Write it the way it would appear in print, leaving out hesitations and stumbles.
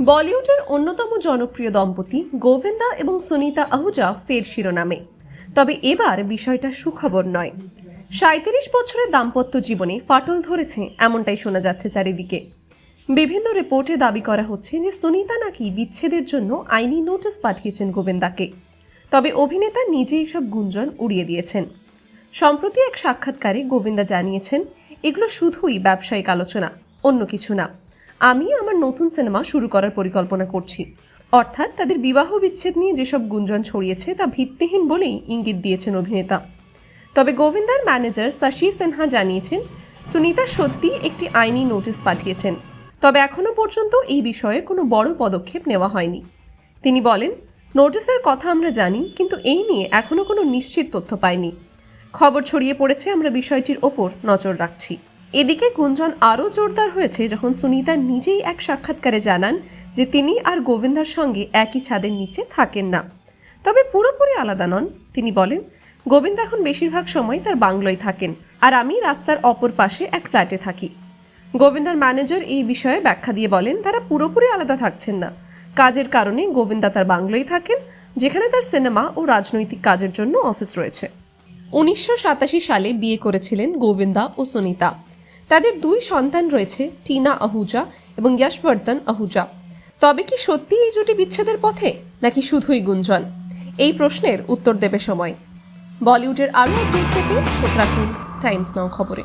বলিউডের অন্যতম জনপ্রিয় দম্পতি গোবিন্দা এবং সুনিতা আহুজা ফের শিরোনামে। তবে এবার বিষয়টা সুখবর নয়। ৩৭ বছরের দাম্পত্য জীবনে ফাটল ধরেছে এমনটাই শোনা যাচ্ছে চারিদিকে। বিভিন্ন রিপোর্টে দাবি করা হচ্ছে যে সুনিতা নাকি বিচ্ছেদের জন্য আইনি নোটিশ পাঠিয়েছেন গোবিন্দাকে। তবে অভিনেতা নিজে এসব গুঞ্জন উড়িয়ে দিয়েছেন। সম্প্রতি এক সাক্ষাৎকারে গোবিন্দা জানিয়েছেন, এগুলো শুধুই ব্যবসায়িক আলোচনা, অন্য কিছু না। আমি আমার নতুন সিনেমা শুরু করার পরিকল্পনা করছি। অর্থাৎ তাদের বিবাহ বিচ্ছেদ নিয়ে যেসব গুঞ্জন ছড়িয়েছে তা ভিত্তিহীন বলেই ইঙ্গিত দিয়েছেন অভিনেতা। তবে গোবিন্দার ম্যানেজার শশী সিনহা জানিয়েছেন, সুনিতা সত্যি একটি আইনি নোটিশ পাঠিয়েছেন। তবে এখনও পর্যন্ত এই বিষয়ে কোনো বড় পদক্ষেপ নেওয়া হয়নি। তিনি বলেন, নোটিশের কথা আমরা জানি, কিন্তু এই নিয়ে এখনও কোনো নিশ্চিত তথ্য পাইনি। খবর ছড়িয়ে পড়েছে, আমরা বিষয়টির ওপর নজর রাখছি। এদিকে গুঞ্জন আরও জোরদার হয়েছে যখন সুনিতা নিজেই এক সাক্ষাৎকারে জানান যে তিনি আর গোবিন্দার সঙ্গে একই ছাদের নিচে থাকেন না, তবে পুরোপুরি আলাদা নন। তিনি বলেন, গোবিন্দা এখন বেশিরভাগ সময় তার বাংলোয় থাকেন, আর আমি রাস্তার অপর পাশে এক ফ্ল্যাটে থাকি। গোবিন্দার ম্যানেজার এই বিষয়ে ব্যাখ্যা দিয়ে বলেন, তারা পুরোপুরি আলাদা থাকছেন না। কাজের কারণে গোবিন্দা তার বাংলোয় থাকেন, যেখানে তার সিনেমা ও রাজনৈতিক কাজের জন্য অফিস রয়েছে। 1987 সালে বিয়ে করেছিলেন গোবিন্দা ও সুনিতা। তাদের দুই সন্তান রয়েছে, টিনা আহুজা এবং যশবর্ধন আহুজা। তবে কি সত্যি এই জুটি বিচ্ছেদের পথে, নাকি শুধুই গুঞ্জন? এই প্রশ্নের উত্তর দেবে সময়। বলিউডের আরও আপডেট পেতে চোখ রাখুন টাইমস নাও খবরে।